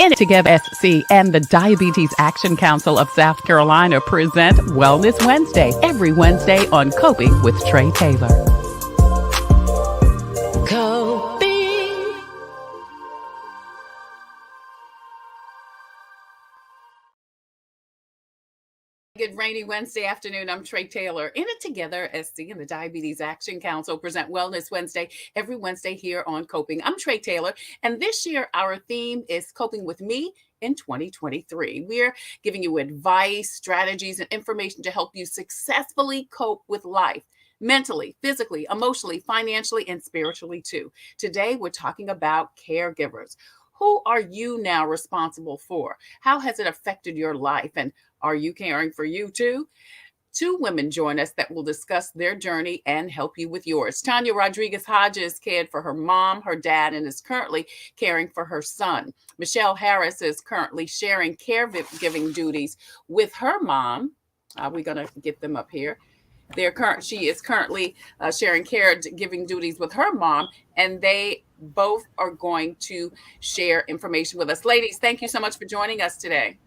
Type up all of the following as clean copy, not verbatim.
In It Together SC and the Diabetes Action Council of South Carolina present Wellness Wednesday every Wednesday on Coping with Trey Taylor. Coping. Good rainy Wednesday afternoon. I'm Trey Taylor. In It Together SC and the Diabetes Action Council present Wellness Wednesday every Wednesday here on Coping. I'm Trey Taylor, and this year our theme is Coping with Me in 2023. We're giving you advice, strategies, and information to help you successfully cope with life. Mentally, physically, emotionally, financially, and spiritually too. Today, we're talking about caregivers. Who are you now responsible for? How has it affected your life? And are you caring for you too? Two women join us that will discuss their journey and help you with yours. Tanya Rodriguez-Hodges cared for her mom, her dad, and is currently caring for her son. Michelle Harris is currently sharing caregiving duties with her mom. We're going to get them up here. She is currently sharing caregiving duties with her mom, and they both are going to share information with us. Ladies, thank you so much for joining us today.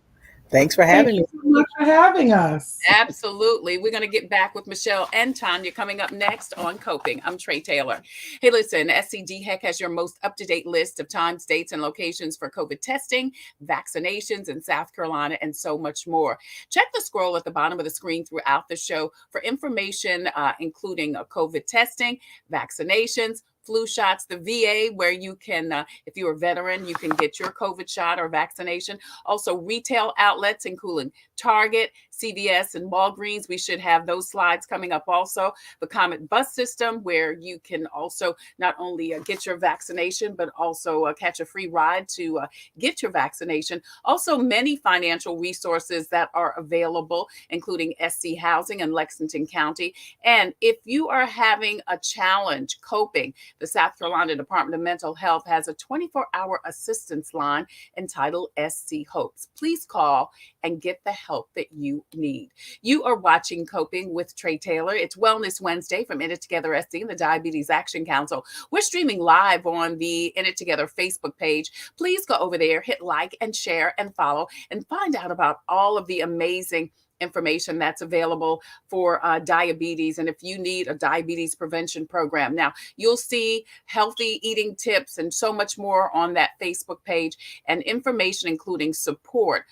Thanks for having me. Thank you so much for having us. Absolutely. We're going to get back with Michelle and Tanya coming up next on Coping. I'm Trey Taylor. Hey, listen, DEHEC has your most up-to-date list of times, dates, and locations for COVID testing, vaccinations in South Carolina, and so much more. Check the scroll at the bottom of the screen throughout the show for information, including COVID testing, vaccinations, flu shots, the VA, where you can, if you're a veteran, you can get your COVID shot or vaccination. Also, retail outlets, including Target, CVS, and Walgreens. We should have those slides coming up also. The Comet bus system, where you can also not only get your vaccination, but also catch a free ride to get your vaccination. Also, many financial resources that are available, including SC Housing in Lexington County. And if you are having a challenge coping, the South Carolina Department of Mental Health has a 24-hour assistance line entitled SC Hopes. Please call and get the help that you need. You are watching Coping with Trey Taylor. It's Wellness Wednesday from In It Together SC and the Diabetes Action Council. We're streaming live on the In It Together Facebook page. Please go over there, hit like and share and follow, and find out about all of the amazing information that's available for diabetes, and if you need a diabetes prevention program. Now, you'll see healthy eating tips and so much more on that Facebook page, and information including support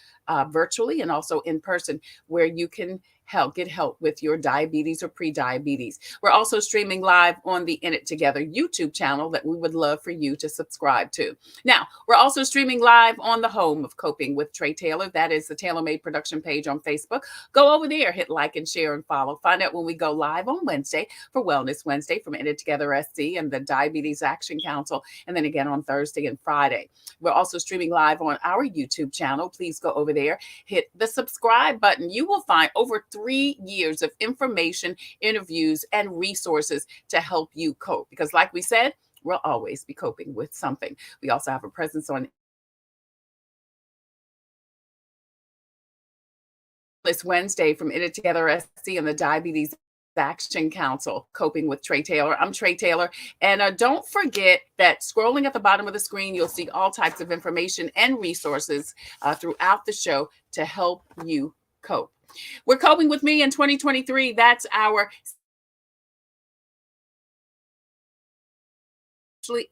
virtually and also in person, where you can get help with your diabetes or pre-diabetes. We're also streaming live on the In It Together YouTube channel that we would love for you to subscribe to. Now, we're also streaming live on the home of Coping with Trey Taylor. That is the Tailor Made production page on Facebook. Go over there, hit like and share and follow. Find out when we go live on Wednesday for Wellness Wednesday from In It Together SC and the Diabetes Action Council, and then again on Thursday and Friday. We're also streaming live on our YouTube channel. Please go over there, hit the subscribe button. You will find over 3 years of information, interviews, and resources to help you cope. Because like we said, we'll always be coping with something. We also have a presence on this Wednesday from In It Together SC and the Diabetes Action Council, Coping with Trey Taylor. I'm Trey Taylor. And don't forget that scrolling at the bottom of the screen, you'll see all types of information and resources throughout the show to help you cope. We're Coping with Me in 2023. That's our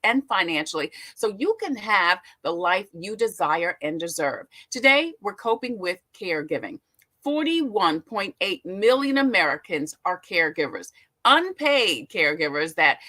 and financially, so you can have the life you desire and deserve. Today, we're coping with caregiving. 41.8 million Americans are caregivers. Unpaid caregivers, that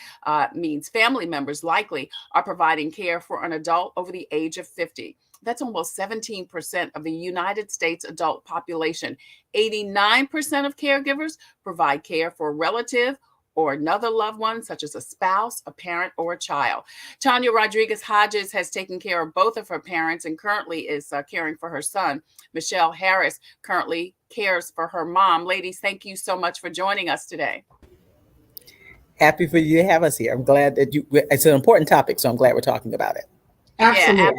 means family members likely, are providing care for an adult over the age of 50. That's almost 17% of the United States adult population. 89% of caregivers provide care for a relative or another loved one, such as a spouse, a parent, or a child. Tanya Rodriguez-Hodges has taken care of both of her parents and currently is caring for her son. Michelle Harris currently cares for her mom. Ladies, thank you so much for joining us today. Happy for you to have us here. I'm glad that it's an important topic, so I'm glad we're talking about it. Absolutely. Yeah,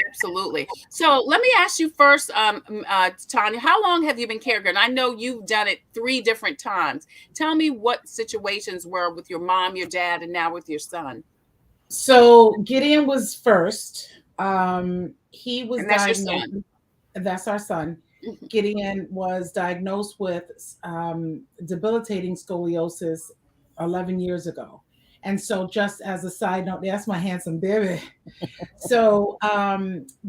absolutely. So let me ask you first, Tanya, how long have you been caregiving? I know you've done it 3 different times. Tell me what situations were with your mom, your dad, and now with your son. So Gideon was first. He was And that's your diagnosed. son. That's our son. Mhm. Gideon was diagnosed with debilitating scoliosis 11 years ago. And so, just as a side note, that's my handsome baby. So,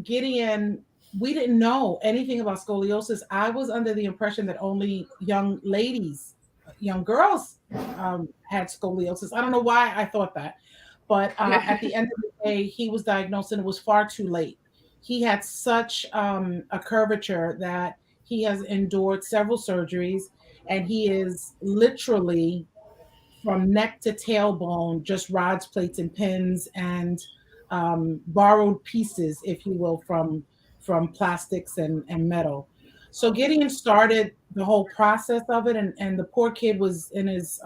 Gideon, we didn't know anything about scoliosis. I was under the impression that only young ladies, young girls, had scoliosis. I don't know why I thought that. But at the end of the day, he was diagnosed and it was far too late. He had such a curvature that he has endured several surgeries, and he is literally from neck to tailbone, just rods, plates, and pins, and borrowed pieces, if you will, from plastics and metal. So Gideon started the whole process of it, and the poor kid was in his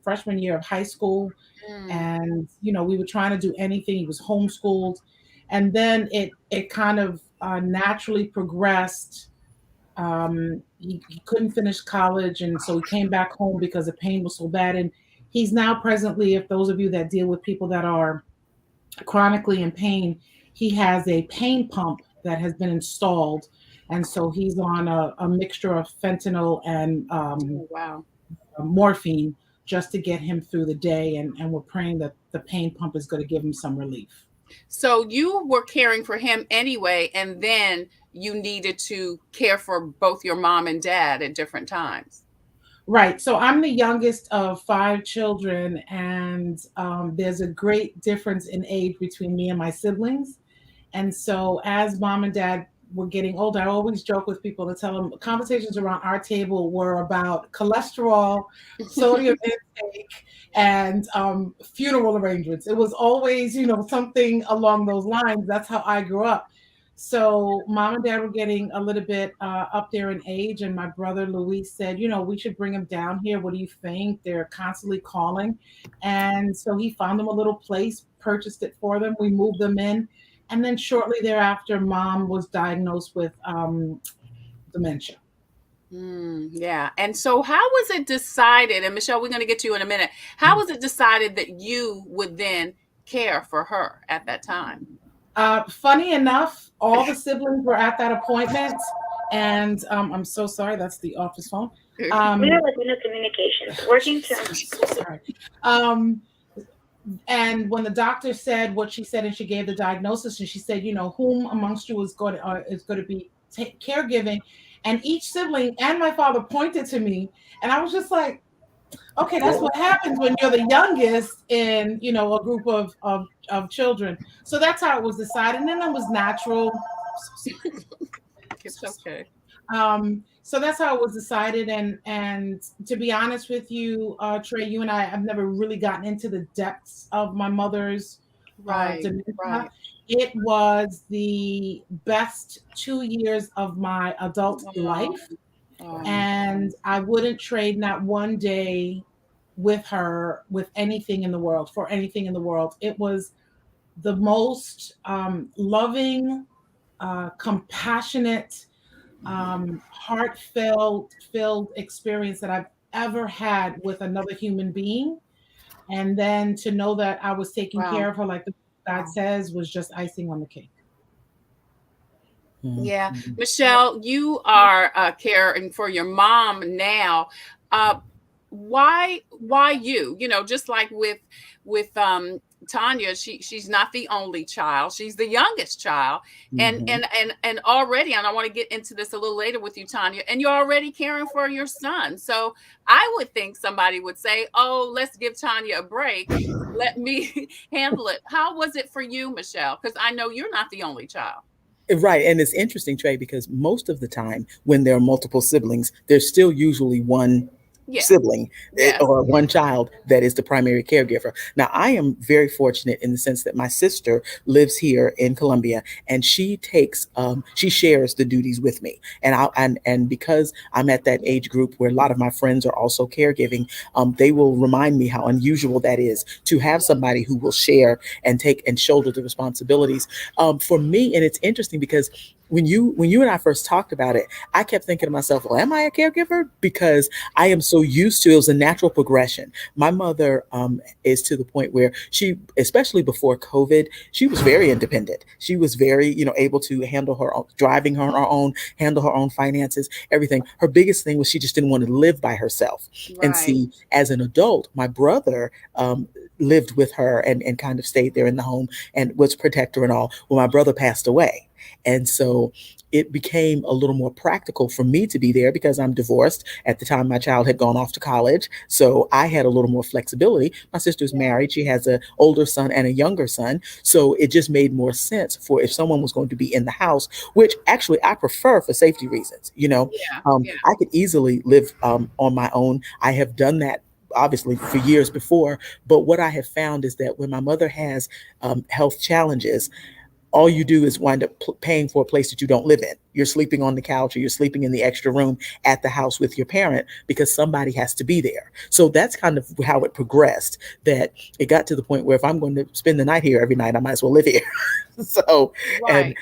freshman year of high school, Mm. and we were trying to do anything. He was homeschooled, and then it kind of naturally progressed. He couldn't finish college, and so he came back home because the pain was so bad. And he's now presently, if those of you that deal with people that are chronically in pain, he has a pain pump that has been installed, and so he's on a mixture of fentanyl and Oh, wow. morphine just to get him through the day. And we're praying that the pain pump is going to give him some relief. So you were caring for him anyway, and then you needed to care for both your mom and dad at different times. Right. So I'm the youngest of 5 children, and there's a great difference in age between me and my siblings. And so as mom and dad were getting older, I always joke with people to tell them conversations around our table were about cholesterol, sodium intake, and funeral arrangements. It was always, something along those lines. That's how I grew up. So mom and dad were getting a little bit up there in age, and my brother Luis said, we should bring him down here. What do you think? They're constantly calling. And so he found them a little place, purchased it for them. We moved them in. And then shortly thereafter, mom was diagnosed with dementia. Yeah. And so how was it decided, and Michelle, we're going to get to you in a minute. How was it decided that you would then care for her at that time? Funny enough, all the siblings were at that appointment. And I'm so sorry, that's the office phone. We are Latino Communications, working to... And when the doctor said what she said, and she gave the diagnosis, and she said, whom amongst you is going to be caregiving, and each sibling and my father pointed to me, and I was just like, okay, that's what happens when you're the youngest in a group of children. So that's how it was decided, and then it was natural. It's okay. So that's how it was decided. And to be honest with you, Trey, you and I have never really gotten into the depths of my mother's dementia. Right. It was the best 2 years of my adult life. And I wouldn't trade not one day with her with anything in the world, for anything in the world. It was the most loving, compassionate, heart-filled experience that I've ever had with another human being. And then to know that I was taking care of her like God says was just icing on the cake. Yeah. Michelle, you are caring for your mom now. Why you? Just like with Tanya, she's not the only child. She's the youngest child. And already, and I want to get into this a little later with you, Tanya, and you're already caring for your son. So I would think somebody would say, oh, let's give Tanya a break. Let me handle it. How was it for you, Michelle? Because I know you're not the only child. Right. And it's interesting, Trey, because most of the time when there are multiple siblings, there's still usually one sibling or one child that is the primary caregiver. Now, I am very fortunate in the sense that my sister lives here in Columbia, and she shares the duties with me. And because I'm at that age group where a lot of my friends are also caregiving, they will remind me how unusual that is to have somebody who will share and take and shoulder the responsibilities for me. And it's interesting because when you and I first talked about it, I kept thinking to myself, well, am I a caregiver? Because I am so used to, it was a natural progression. My mother is to the point where she, especially before COVID, she was very independent. She was very, able to handle her own, driving her own, handle her own finances, everything. Her biggest thing was she just didn't want to live by herself. Right. And see, as an adult, my brother lived with her and kind of stayed there in the home and was protector and all. Well, my brother passed away. And so it became a little more practical for me to be there because I'm divorced. At the time, my child had gone off to college. So I had a little more flexibility. My sister's married. She has an older son and a younger son. So it just made more sense for if someone was going to be in the house, which actually I prefer for safety reasons. I could easily live on my own. I have done that obviously for years before. But what I have found is that when my mother has health challenges, all you do is wind up paying for a place that you don't live in. You're sleeping on the couch or you're sleeping in the extra room at the house with your parent because somebody has to be there. So that's kind of how it progressed, that it got to the point where if I'm going to spend the night here every night, I might as well live here. So, and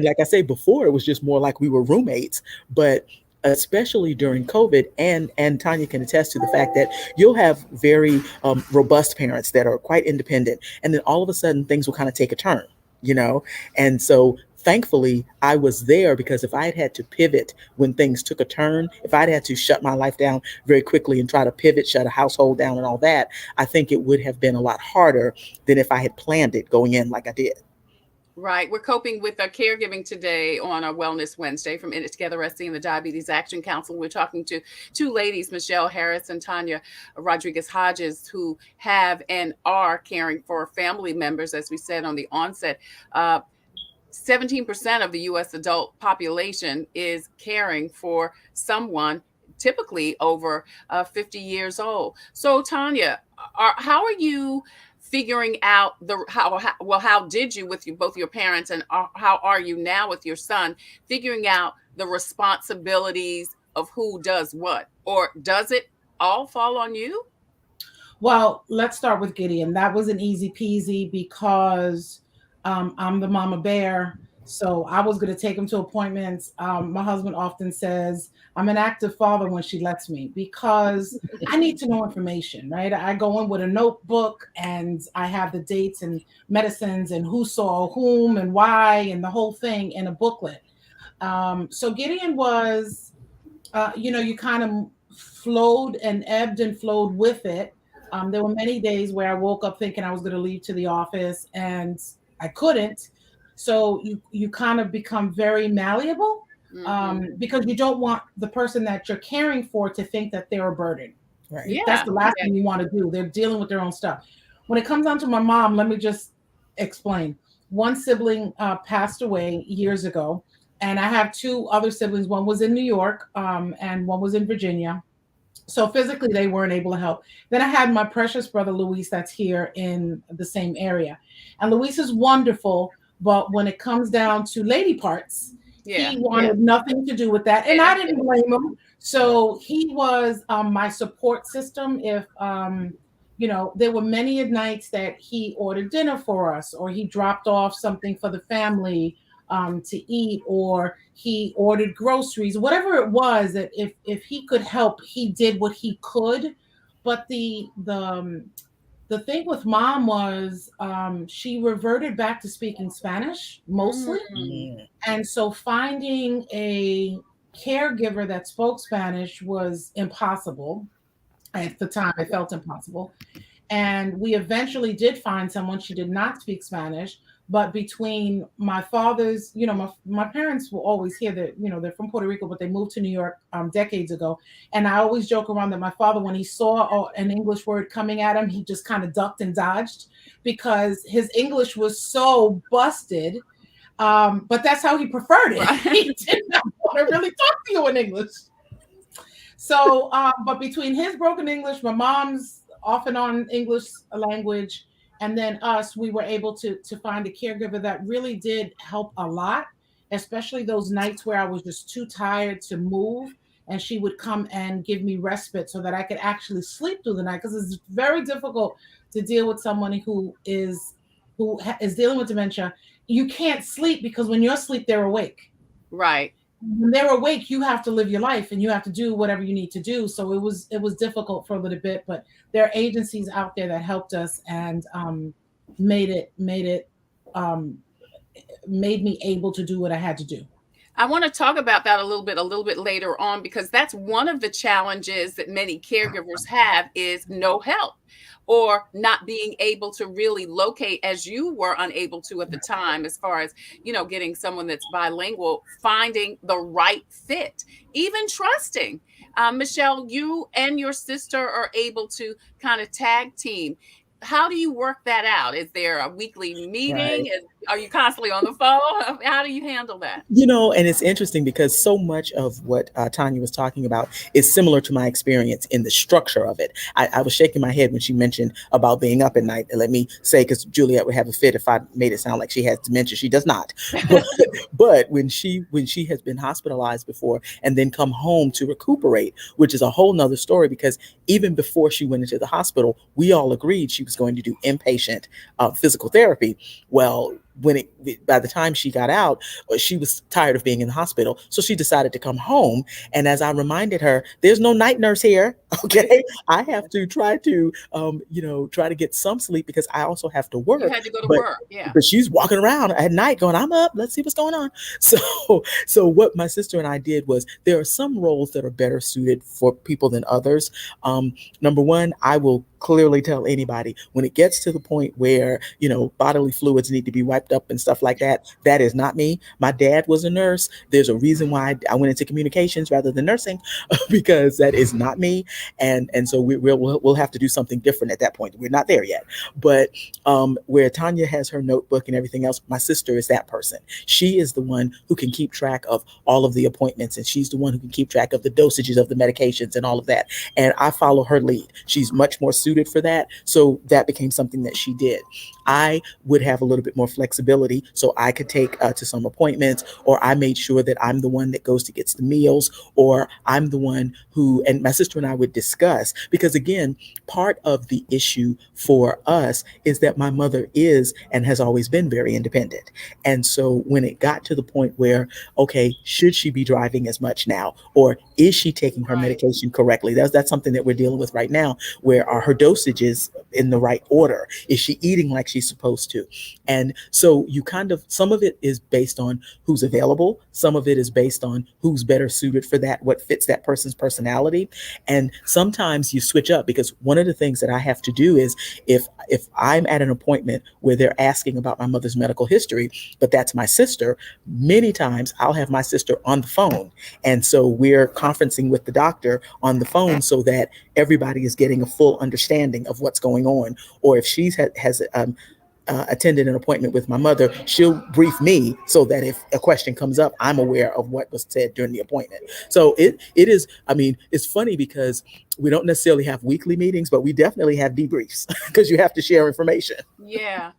like I say, before it was just more like we were roommates, but especially during COVID, and Tanya can attest to the fact that you'll have very robust parents that are quite independent. And then all of a sudden things will kind of take a turn. And so thankfully I was there, because if I had to pivot when things took a turn, if I'd had to shut my life down very quickly and try to pivot, shut a household down and all that, I think it would have been a lot harder than if I had planned it going in like I did. Right. We're coping with our caregiving today on our Wellness Wednesday from In It Together SC and the Diabetes Action Council. We're talking to two ladies, Michelle Harris and Tanya Rodriguez-Hodges, who have and are caring for family members, as we said on the onset. 17% of the U.S. adult population is caring for someone typically over 50 years old. So, Tanya, how are you figuring out how did you with both your parents, and how are you now with your son, figuring out the responsibilities of who does what, or does it all fall on you? Well, let's start with Gideon. That was an easy peasy because I'm the mama bear. So I was going to take him to appointments. My husband often says I'm an active father when she lets me, because I need to know information, right? I go in with a notebook and I have the dates and medicines and who saw whom and why and the whole thing in a booklet. So Gideon was, you kind of flowed and ebbed and flowed with it. There were many days where I woke up thinking I was going to leave to the office and I couldn't. So you kind of become very malleable, because you don't want the person that you're caring for to think that they're a burden. Right. Yeah. That's the last thing you want to do. They're dealing with their own stuff. When it comes down to my mom, let me just explain. One sibling passed away years ago, and I have two other siblings. One was in New York, and one was in Virginia. So physically, they weren't able to help. Then I had my precious brother, Luis, that's here in the same area. And Luis is wonderful, but when it comes down to lady parts, he wanted nothing to do with that. And I didn't blame him. So he was my support system. If, there were many nights that he ordered dinner for us, or he dropped off something for the family to eat, or he ordered groceries, whatever it was, that if he could help, he did what he could. But the thing with mom was she reverted back to speaking Spanish mostly. And so finding a caregiver that spoke Spanish was impossible. At the time, it felt impossible. And we eventually did find someone. She did not speak Spanish, but between my father's, my parents were always here. They're from Puerto Rico, but they moved to New York decades ago. And I always joke around that my father, when he saw an English word coming at him, he just kind of ducked and dodged, because his English was so busted. But that's how he preferred it. Right. He did not want to really talk to you in English. So, but between his broken English, my mom's off and on English language, and then us, we were able to find a caregiver that really did help a lot, especially those nights where I was just too tired to move. And she would come and give me respite so that I could actually sleep through the night, because it's very difficult to deal with someone who is dealing with dementia you can't sleep because when you're asleep, they're awake. Right. When they're awake, you have to live your life and you have to do whatever you need to do. So it was difficult for a little bit, but there are agencies out there that helped us and made me able to do what I had to do. I want to talk about that a little bit later on, because that's one of the challenges that many caregivers have, is no help, or not being able to really locate, as you were unable to at the time, as far as, getting someone that's bilingual, finding the right fit, even trusting. Michelle, you and your sister are able to kind of tag team. How do you work that out? Is there a weekly meeting? Right. Are you constantly on the phone? How do you handle that? And it's interesting because so much of what Tanya was talking about is similar to my experience in the structure of it. I was shaking my head when she mentioned about being up at night. And let me say, because Juliet would have a fit if I made it sound like she has dementia. She does not. But when she has been hospitalized before and then come home to recuperate, which is a whole nother story, because even before she went into the hospital, we all agreed she was going to do inpatient physical therapy. Well, by the time she got out, she was tired of being in the hospital. So she decided to come home. And as I reminded her, there's no night nurse here. Okay. I have to try to, try to get some sleep because I also have to work. You had to go to work. Yeah. But she's walking around at night going, I'm up. Let's see what's going on. So what my sister and I did was, there are some roles that are better suited for people than others. Number one, I will clearly tell anybody, when it gets to the point where, bodily fluids need to be wiped up and stuff like that, that is not me. My dad was a nurse. There's a reason why I went into communications rather than nursing, because that is not me. And so we'll have to do something different at that point. We're not there yet. But where Tanya has her notebook and everything else, my sister is that person. She is the one who can keep track of all of the appointments, and she's the one who can keep track of the dosages of the medications and all of that. And I follow her lead. She's much more suited for that. So that became something that she did. I would have a little bit more flexibility, so I could take to some appointments, or I made sure that I'm the one that goes to gets the meals, or I'm the one who, and my sister and I would discuss, because again, part of the issue for us is that my mother is and has always been very independent. And so when it got to the point where, okay, should she be driving as much now, or is she taking her medication correctly? That's something that we're dealing with right now, where are her dosages in the right order? Is she eating like she's supposed to? And so you kind of, some of it is based on who's available. Some of it is based on who's better suited for that, what fits that person's personality. And sometimes you switch up, because one of the things that I have to do is, if I'm at an appointment where they're asking about my mother's medical history, but that's my sister, many times I'll have my sister on the phone. And so we're conferencing with the doctor on the phone so that everybody is getting a full understanding of what's going on. Or if she has attended an appointment with my mother, she'll brief me so that if a question comes up, I'm aware of what was said during the appointment. So it is, it's funny because we don't necessarily have weekly meetings, but we definitely have debriefs because you have to share information. Yeah.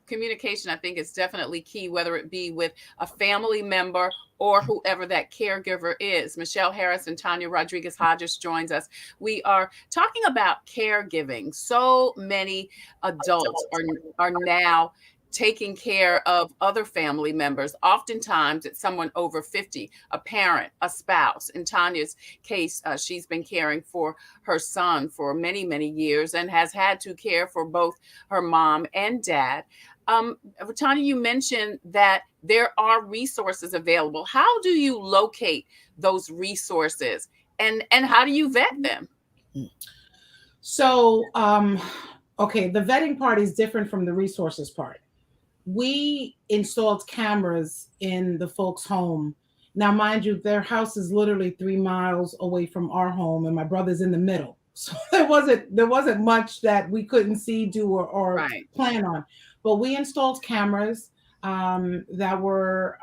Communication, I think, is definitely key, whether it be with a family member or whoever that caregiver is. Michelle Harris and Tanya Rodriguez-Hodges joins us. We are talking about caregiving. So many adults are now taking care of other family members. Oftentimes it's someone over 50, a parent, a spouse. In Tanya's case, she's been caring for her son for many, many years and has had to care for both her mom and dad. Tanya, you mentioned that there are resources available. How do you locate those resources, and how do you vet them? So, okay, the vetting part is different from the resources part. We installed cameras in the folks' home. Now, mind you, their house is literally 3 miles away from our home, and my brother's in the middle. So there wasn't much that we couldn't see, do, or plan on. But we installed cameras that were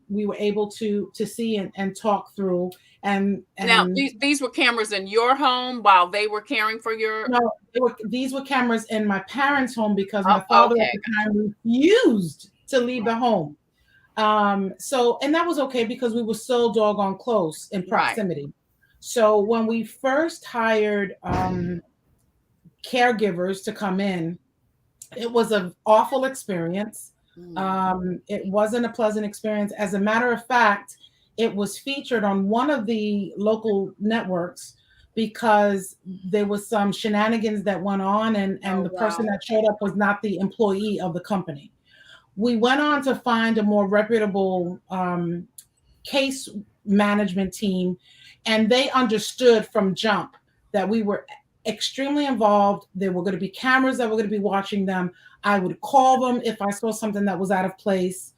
we were able to see and talk through. And now these were cameras in your home while they were caring for your. No, these were cameras in my parents' home, because my father at the time refused to leave the home. So, and that was okay because we were so doggone close in proximity. Right. So when we first hired caregivers to come in, it was an awful experience. It wasn't a pleasant experience. As a matter of fact, it was featured on one of the local networks because there was some shenanigans that went on, and the person that showed up was not the employee of the company. We went on to find a more reputable case management team, and they understood from jump that we were extremely involved. There were going to be cameras that were going to be watching them. I would call them if I saw something that was out of place.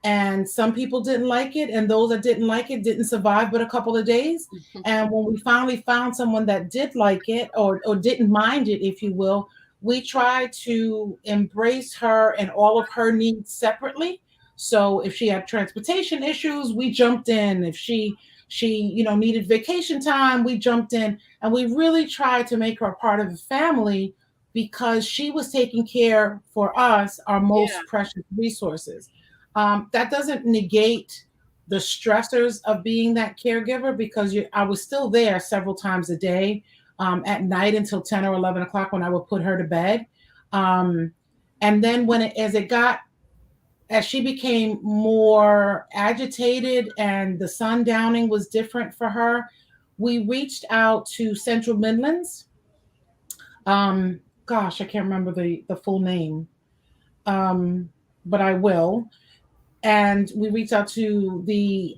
And some people didn't like it, and those that didn't like it didn't survive but a couple of days. And when we finally found someone that did like it, or didn't mind it, if you will, we tried to embrace her and all of her needs separately. So if she had transportation issues, we jumped in. If she needed vacation time, we jumped in. And we really tried to make her a part of the family, because she was taking care for us, our most precious resources. That doesn't negate the stressors of being that caregiver, because I was still there several times a day, at night until 10 or 11 o'clock when I would put her to bed. And then as she became more agitated and the sundowning was different for her, we reached out to Central Midlands. Gosh, I can't remember the full name, but I will. And we reached out to the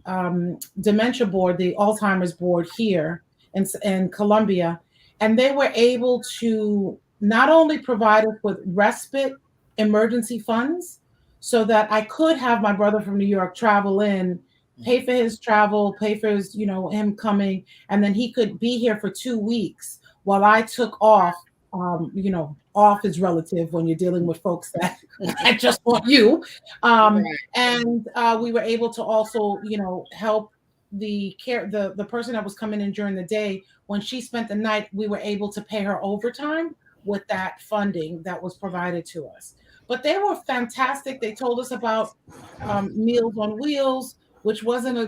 dementia board, the Alzheimer's board here in Columbia, and they were able to not only provide us with respite emergency funds so that I could have my brother from New York travel in, pay for his travel, pay for his, him coming, and then he could be here for 2 weeks while I took off. Off is relative when you're dealing with folks that just want you. And we were able to also, help the person that was coming in during the day. When she spent the night, we were able to pay her overtime with that funding that was provided to us. But they were fantastic. They told us about Meals on Wheels, which wasn't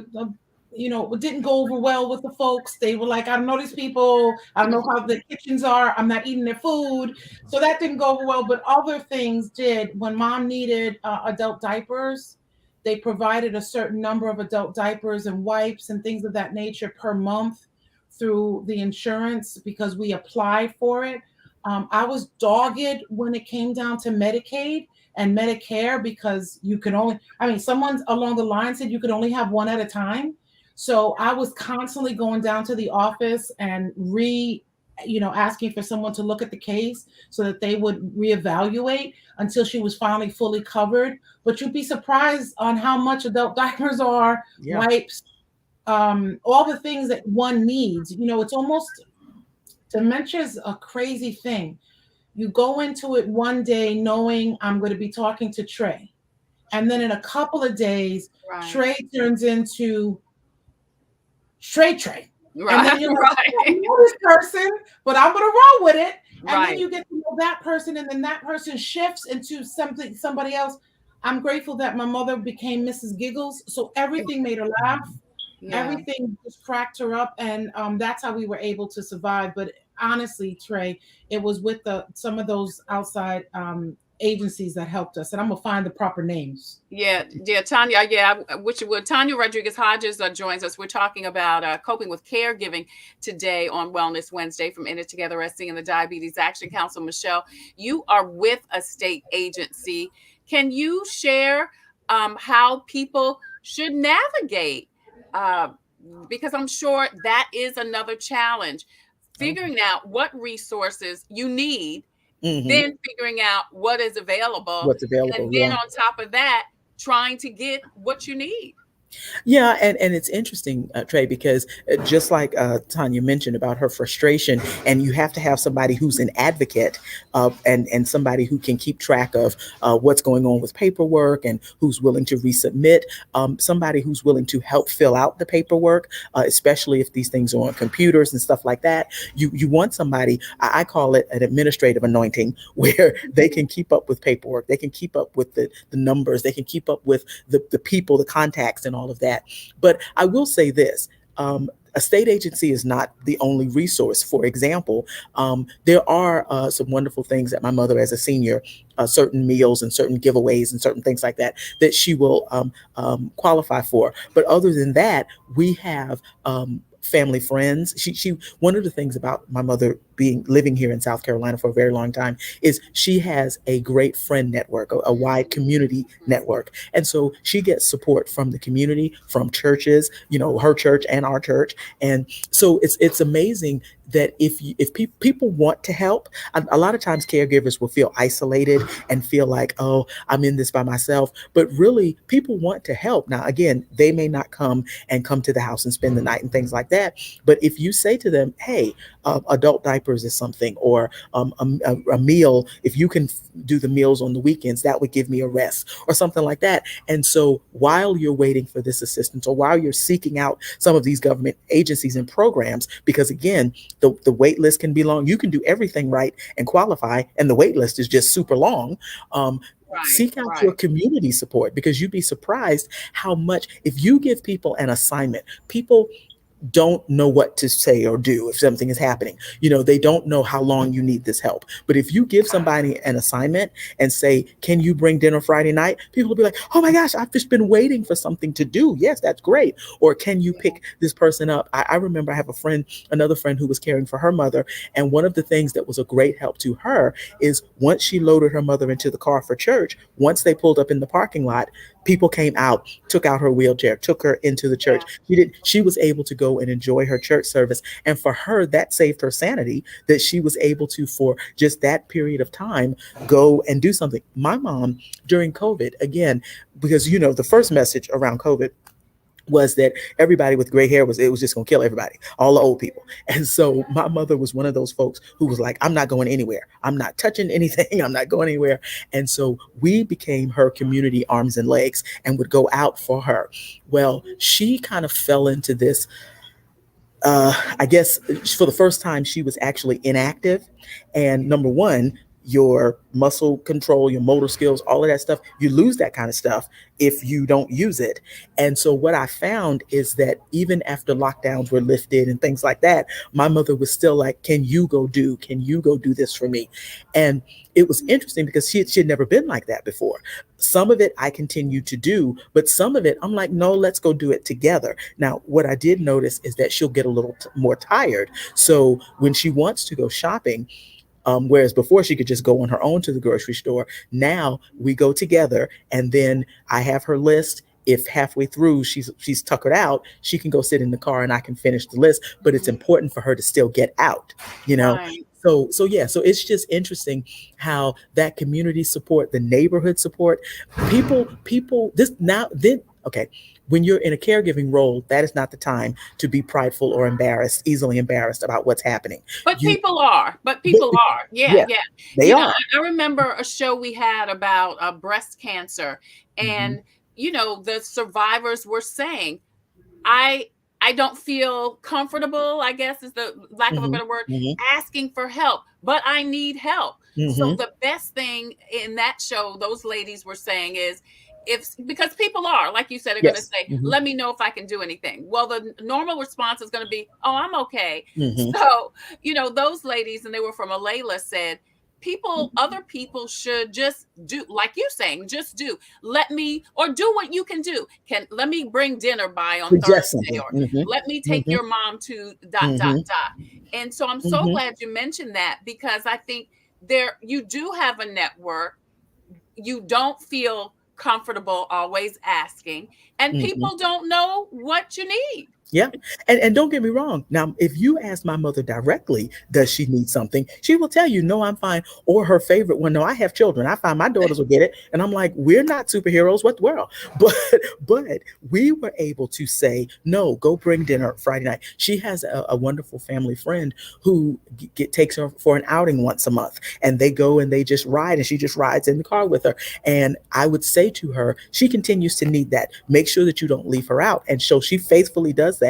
it didn't go over well with the folks. They were like, I don't know these people. I don't know how the kitchens are. I'm not eating their food. So that didn't go over well. But other things did. When mom needed adult diapers, they provided a certain number of adult diapers and wipes and things of that nature per month through the insurance, because we applied for it. I was dogged when it came down to Medicaid and Medicare, because someone along the line said you could only have one at a time. So I was constantly going down to the office and asking for someone to look at the case so that they would reevaluate until she was finally fully covered. But you'd be surprised on how much adult diapers are, wipes, all the things that one needs. It's almost, dementia is a crazy thing. You go into it one day knowing I'm going to be talking to Trey. And then in a couple of days, Trey turns into Trey. Right. And then you're like, I know this person, but I'm going to roll with it. And then you get to know that person, and then that person shifts into somebody else. I'm grateful that my mother became Mrs. Giggles. So everything made her laugh. Everything just cracked her up. And that's how we were able to survive. But honestly, Trey, it was with some of those outside agencies that helped us, and I'm gonna find the proper names. Tanya, which would Tanya Rodriguez-Hodges joins us. We're talking about coping with caregiving today on Wellness Wednesday from In It Together SC and the Diabetes Action Council. Michelle, you are with a state agency. Can you share how people should navigate? Because I'm sure that is another challenge, figuring out what resources you need. Then figuring out what's available, and then on top of that, trying to get what you need. Yeah, and it's interesting, Trey, because just like Tanya mentioned about her frustration, and you have to have somebody who's an advocate and somebody who can keep track of what's going on with paperwork and who's willing to resubmit, somebody who's willing to help fill out the paperwork, especially if these things are on computers and stuff like that. You want somebody, I call it an administrative anointing, where they can keep up with paperwork, they can keep up with the numbers, they can keep up with the people, the contacts, and all of that. But I will say this, a state agency is not the only resource. For example, there are some wonderful things that my mother, as a senior, certain meals and certain giveaways and certain things like that, that she will qualify for. But other than that, we have family friends. She one of the things about my mother living here in South Carolina for a very long time is she has a great friend network, a wide community network. And so she gets support from the community, from churches, her church and our church. And so it's amazing that if people want to help, a lot of times caregivers will feel isolated and feel like, oh, I'm in this by myself. But really, people want to help. Now, again, they may not come to the house and spend the night and things like that. But if you say to them, hey, adult diapers is something, or a meal, if you can do the meals on the weekends, that would give me a rest, or something like that. And so while you're waiting for this assistance, or while you're seeking out some of these government agencies and programs, because again, the wait list can be long. You can do everything right and qualify, and the wait list is just super long. Seek out your community support, because you'd be surprised how much, if you give people an assignment, people don't know what to say or do if something is happening. They don't know how long you need this help. But if you give somebody an assignment and say, can you bring dinner Friday night? People will be like, oh my gosh, I've just been waiting for something to do. Yes, that's great. Or can you pick this person up? I remember I have another friend who was caring for her mother. And one of the things that was a great help to her is once she loaded her mother into the car for church, once they pulled up in the parking lot, people came out, took out her wheelchair, took her into the church. She was able to go and enjoy her church service. And for her, that saved her sanity, that she was able to, for just that period of time, go and do something. My mom, during COVID, again, because, the first message around COVID was that everybody with gray hair it was just going to kill everybody, all the old people. And so my mother was one of those folks who was like, I'm not going anywhere. I'm not touching anything. I'm not going anywhere. And so we became her community arms and legs and would go out for her. Well, she kind of fell into this, I guess for the first time, she was actually inactive. And number one, your muscle control, your motor skills, all of that stuff, you lose that kind of stuff if you don't use it. And so what I found is that even after lockdowns were lifted and things like that, my mother was still like, can you go do this for me? And it was interesting because she had never been like that before. Some of it I continued to do, but some of it I'm like, no, let's go do it together. Now, what I did notice is that she'll get a little more tired. So when she wants to go shopping, whereas before she could just go on her own to the grocery store, now we go together, and then I have her list. If halfway through she's tuckered out, she can go sit in the car and I can finish the list. But it's important for her to still get out, Right. So it's just interesting how that community support, the neighborhood support, people this now then okay. When you're in a caregiving role, that is not the time to be prideful or easily embarrassed about what's happening. But people are. Yeah. They are. I remember a show we had about breast cancer, and the survivors were saying, I don't feel comfortable, I guess is the lack of a better word, asking for help, but I need help. So the best thing in that show, those ladies were saying is, because people are, like you said, are going to say, let me know if I can do anything. Well, the normal response is going to be, oh, I'm okay. So, those ladies, and they were from Alayla, said, other people should just do, like you saying, just do. Or do what you can do. Let me bring dinner by on Thursday, or let me take your mom to ... And so I'm so glad you mentioned that, because I think you do have a network. You don't feel comfortable always asking, and people don't know what you need. Yeah. And don't get me wrong. Now, if you ask my mother directly, does she need something? She will tell you, no, I'm fine. Or her favorite one, no, I have children. I find my daughters will get it. And I'm like, we're not superheroes. What the world? But we were able to say, no, go bring dinner Friday night. She has a wonderful family friend who takes her for an outing once a month. And they go and they just ride, and she just rides in the car with her. And I would say to her, she continues to need that. Make sure that you don't leave her out. And so she faithfully does that.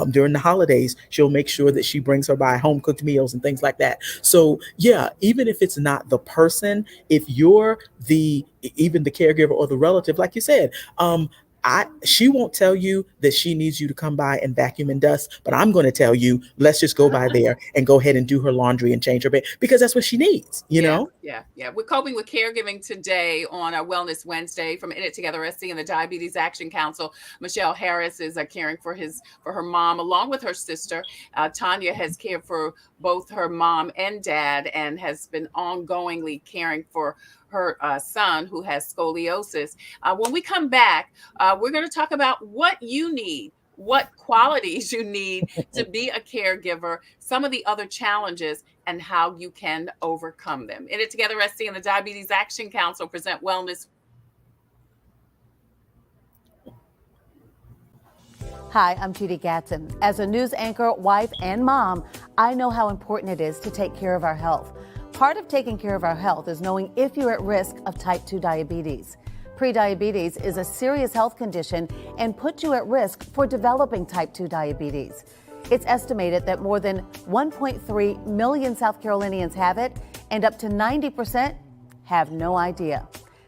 During the holidays, she'll make sure that she brings her by home cooked meals and things like that. So yeah, even if it's not the person, if you're even the caregiver or the relative, like you said, She won't tell you that she needs you to come by and vacuum and dust, but I'm going to tell you, let's just go by there and go ahead and do her laundry and change her bed, because that's what she needs, you know? Yeah. We're coping with caregiving today on our Wellness Wednesday from In It Together SC and the Diabetes Action Council. Michelle Harris is caring for her mom along with her sister. Tanya has cared for both her mom and dad and has been ongoingly caring for her son who has scoliosis. When we come back, we're going to talk about what you need, what qualities you need to be a caregiver, some of the other challenges, and how you can overcome them. In It Together SC and the Diabetes Action Council present Wellness. Hi, I'm Judy Gatson. As a news anchor, wife, and mom, I know how important it is to take care of our health. Part of taking care of our health is knowing if you're at risk of type 2 diabetes. Prediabetes is a serious health condition and puts you at risk for developing type 2 diabetes. It's estimated that more than 1.3 million South Carolinians have it, and up to 90% have no idea.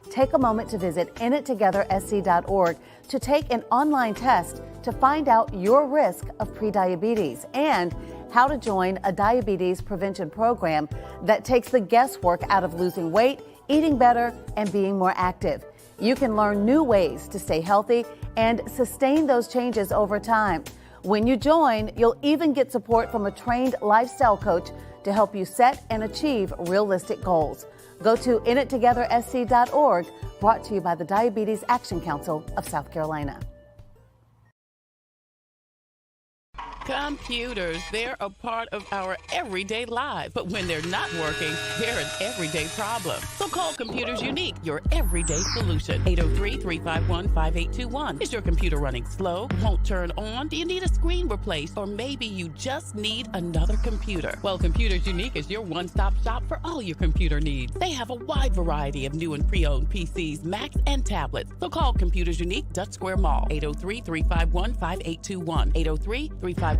Take a moment to visit inittogethersc.org to take an online test to find out your risk of prediabetes and how to join a diabetes prevention program that takes the guesswork out of losing weight, eating better, and being more active. You can learn new ways to stay healthy and sustain those changes over time. When you join, you'll even get support from a trained lifestyle coach to help you set and achieve realistic goals. Go to inittogethersc.org, brought to you by the Diabetes Action Council of South Carolina. Computers, they're a part of our everyday lives. But when they're not working, they're an everyday problem. So call Computers Unique, your everyday solution. 803-351-5821. Is your computer running slow? Won't turn on? Do you need a screen replaced? Or maybe you just need another computer? Well, Computers Unique is your one-stop shop for all your computer needs. They have a wide variety of new and pre-owned PCs, Macs, and tablets. So call Computers Unique, Dutch Square Mall. 803-351-5821. 803-351-5821.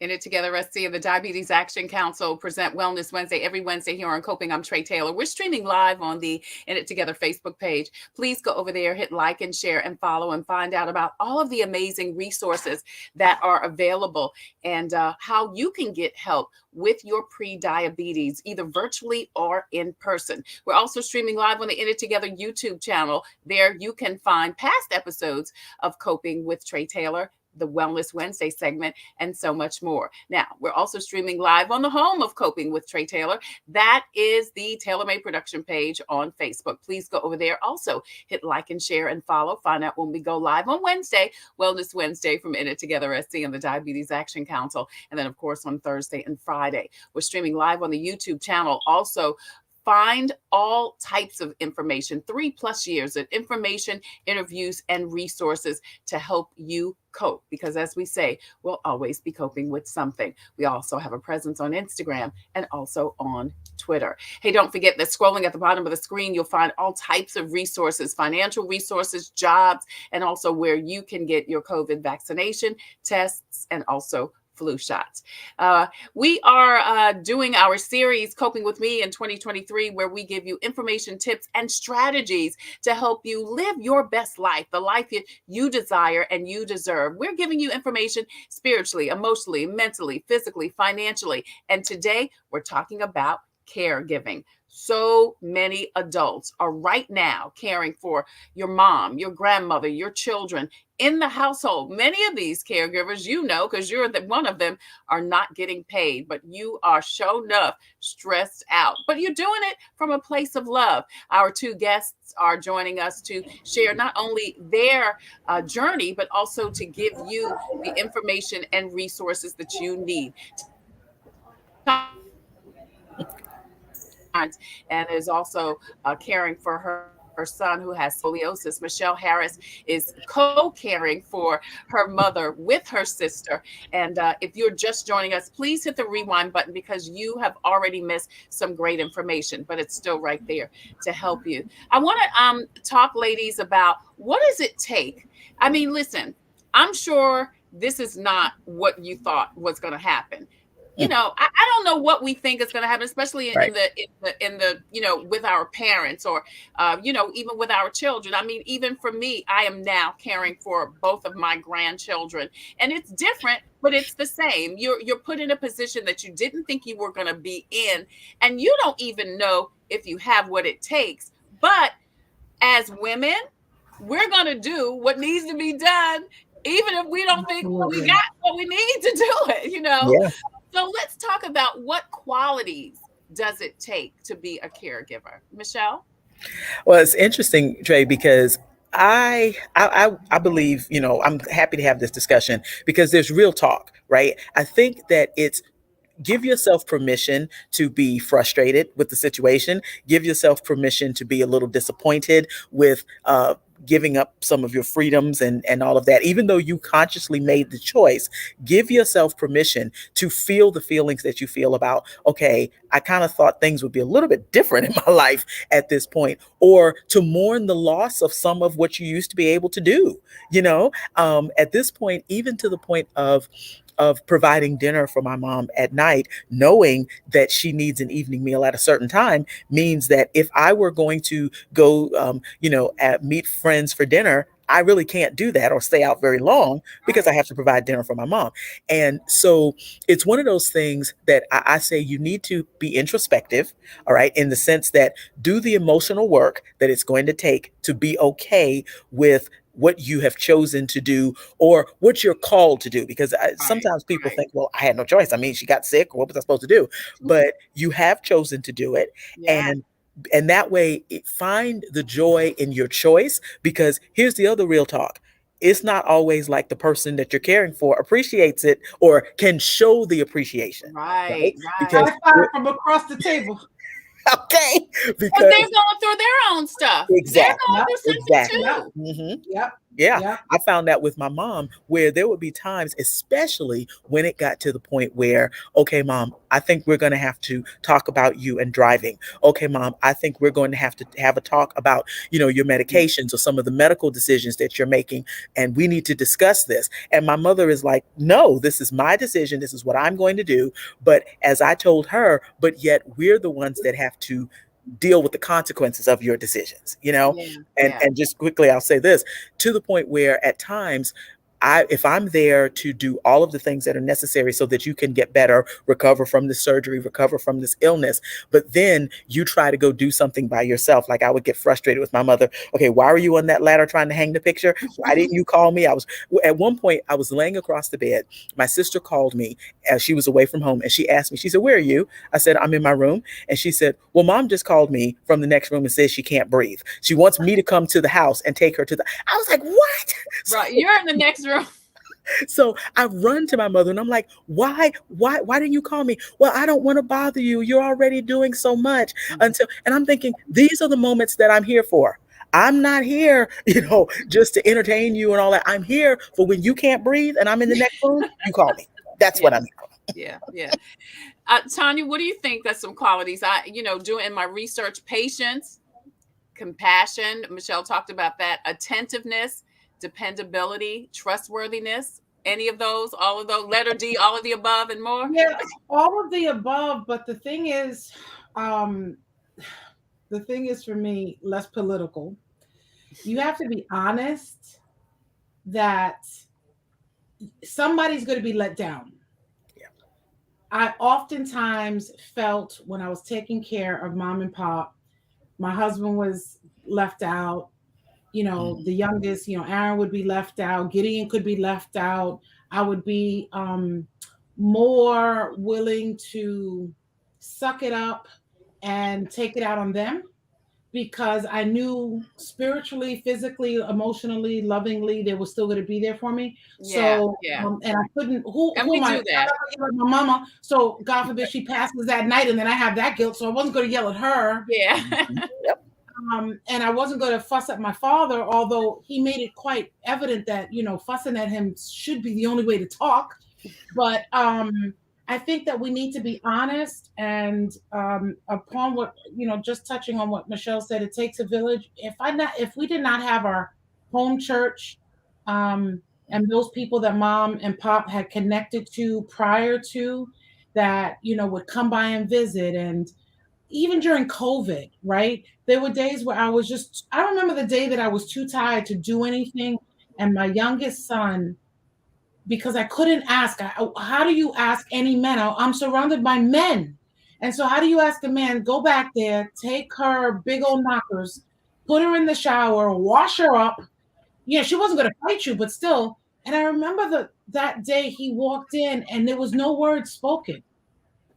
In It Together SC and the Diabetes Action Council present Wellness Wednesday every Wednesday here on Coping. I'm Trey Taylor. We're streaming live on the In It Together Facebook page. Please go over there, hit like and share and follow, and find out about all of the amazing resources that are available and how you can get help with your pre-diabetes, either virtually or in person. We're also streaming live on the In It Together YouTube channel. There you can find past episodes of Coping with Trey Taylor, the Wellness Wednesday segment, and so much more. Now, we're also streaming live on the home of Coping with Trey Taylor. That is the Tailor Made production page on Facebook. Please go over there. Also, hit like and share and follow. Find out when we go live on Wednesday, Wellness Wednesday from In It Together SC and the Diabetes Action Council. And then, of course, on Thursday and Friday. We're streaming live on the YouTube channel. Also, find all types of information, 3+ years of information, interviews, and resources to help you cope. Because as we say, we'll always be coping with something. We also have a presence on Instagram and also on Twitter. Hey, don't forget that scrolling at the bottom of the screen, you'll find all types of resources, financial resources, jobs, and also where you can get your COVID vaccination, tests, and also flu shots. We are doing our series Coping with Me in 2023, where we give you information, tips, and strategies to help you live your best life, the life you desire and you deserve. We're giving you information spiritually, emotionally, mentally, physically, financially. And today we're talking about caregiving. So many adults are right now caring for your mom, your grandmother, your children in the household. Many of these caregivers, you know, because you're one of them, are not getting paid, but you are sure enough stressed out. But you're doing it from a place of love. Our two guests are joining us to share not only their journey, but also to give you the information and resources that you need. And is also caring for her son who has scoliosis. Michelle Harris is co-caring for her mother with her sister. And if you're just joining us, please hit the rewind button because you have already missed some great information, but it's still right there to help you. I want to talk, ladies, about what does it take? I mean, listen, I'm sure this is not what you thought was going to happen. You know, I don't know what we think is going to happen, especially in the you know, with our parents or you know, even with our children. I mean, even for me, I am now caring for both of my grandchildren, and it's different, but it's the same. You're put in a position that you didn't think you were going to be in, and you don't even know if you have what it takes. But as women, we're going to do what needs to be done, even if we don't think we got what we need to do it, you know? Yeah. So let's talk about what qualities does it take to be a caregiver? Michelle? Well, it's interesting, Trey, because I believe, you know, I'm happy to have this discussion because there's real talk, right? I think that it's give yourself permission to be frustrated with the situation. Give yourself permission to be a little disappointed with giving up some of your freedoms and all of that. Even though you consciously made the choice, give yourself permission to feel the feelings that you feel about, okay, I kind of thought things would be a little bit different in my life at this point, or to mourn the loss of some of what you used to be able to do, you know, at this point, even to the point of providing dinner for my mom at night, knowing that she needs an evening meal at a certain time, means that if I were going to go, you know, meet friends for dinner, I really can't do that or stay out very long because I have to provide dinner for my mom. And so it's one of those things that I say you need to be introspective, all right, in the sense that do the emotional work that it's going to take to be okay with what you have chosen to do or what you're called to do. Because sometimes people think, well, I had no choice. I mean, she got sick. What was I supposed to do? But you have chosen to do it. Yeah. And that way, find the joy in your choice, because here's the other real talk. It's not always like the person that you're caring for appreciates it or can show the appreciation. Right. Because from across the table. Okay. Because they're going through their own stuff. Exactly. They're going through something too. Mm-hmm. Yep. Yeah, I found that with my mom, where there would be times, especially when it got to the point where, okay, mom, I think we're going to have to talk about you and driving. Okay, mom, I think we're going to have a talk about, you know, your medications or some of the medical decisions that you're making. And we need to discuss this. And my mother is like, no, this is my decision. This is what I'm going to do. But as I told her, but yet we're the ones that have to deal with the consequences of your decisions, you know? And just quickly, I'll say this, to the point where at times, if I'm there to do all of the things that are necessary so that you can get better, recover from this surgery, recover from this illness, but then you try to go do something by yourself. Like I would get frustrated with my mother. Okay, why were you on that ladder trying to hang the picture? Why didn't you call me? At one point I was laying across the bed. My sister called me as she was away from home, and she asked me, she said, "Where are you?" I said, "I'm in my room." And she said, "Well, mom just called me from the next room and says she can't breathe. She wants me to come to the house and take her to the." I was like, "What?" Right, you're in the next room. So I run to my mother and I'm like, why didn't you call me? Well, I don't want to bother you. You're already doing so much. And I'm thinking, these are the moments that I'm here for. I'm not here, you know, just to entertain you and all that. I'm here for when you can't breathe and I'm in the next room, you call me. That's what I'm here for. Yeah. Tanya, what do you think that's some qualities doing in my research? Patience, compassion. Michelle talked about that. Attentiveness, dependability, trustworthiness. Any of those, all of those, letter D, all of the above and more? Yeah, all of the above. But the thing is for me, less political. You have to be honest that somebody's going to be let down. Yeah. I oftentimes felt when I was taking care of mom and pop, my husband was left out. You know, the youngest, Aaron would be left out. Gideon could be left out. I would be more willing to suck it up and take it out on them because I knew spiritually, physically, emotionally, lovingly, they were still going to be there for me. And I couldn't, who am I? My mama. So God forbid she passes that night and then I have that guilt. So I wasn't going to yell at her. Yeah. Yep. And I wasn't going to fuss at my father, although he made it quite evident that, fussing at him should be the only way to talk. But I think that we need to be honest and upon what, just touching on what Michelle said, it takes a village. If we did not have our home church, and those people that mom and pop had connected to prior to that, would come by and visit. And even during COVID, right? There were days where I remember the day that I was too tired to do anything. And my youngest son, because I couldn't ask, how do you ask any men? I'm surrounded by men. And so how do you ask a man, go back there, take her big old knockers, put her in the shower, wash her up. Yeah, she wasn't going to fight you, but still. And I remember that day he walked in and there was no word spoken.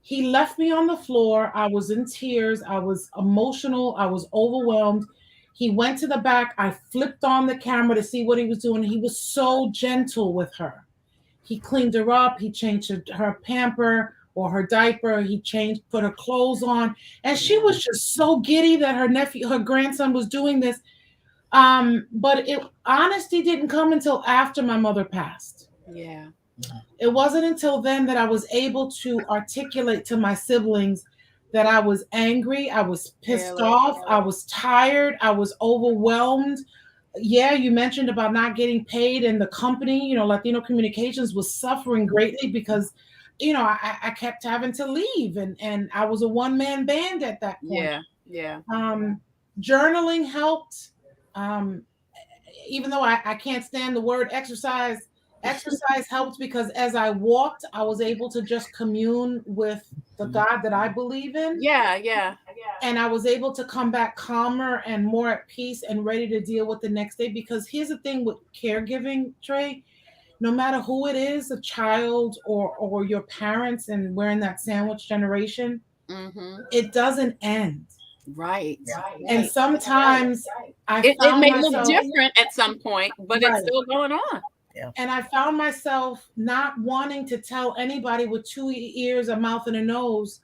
He left me on the floor. I was in tears. I was emotional. I was overwhelmed. He went to the back. I flipped on the camera to see what he was doing. He was so gentle with her. He cleaned her up. He changed her pamper or her diaper. He put her clothes on. And she was just so giddy that her grandson was doing this. But honesty didn't come until after my mother passed. Yeah. It wasn't until then that I was able to articulate to my siblings that I was angry, I was pissed off, I was tired, I was overwhelmed. Yeah, you mentioned about not getting paid, and the company, Latino Communications was suffering greatly because, I kept having to leave, and I was a one-man band at that point. Yeah. Journaling helped. Even though I can't stand the word exercise helped because as I walked, I was able to just commune with the God that I believe in. Yeah. And I was able to come back calmer and more at peace and ready to deal with the next day. Because here's the thing with caregiving, Trey, no matter who it is, a child or your parents, and we're in that sandwich generation, it doesn't end. Right. And sometimes it may look different at some point, but it's still going on. Yeah. And I found myself not wanting to tell anybody with 2 ears, a mouth, and a nose,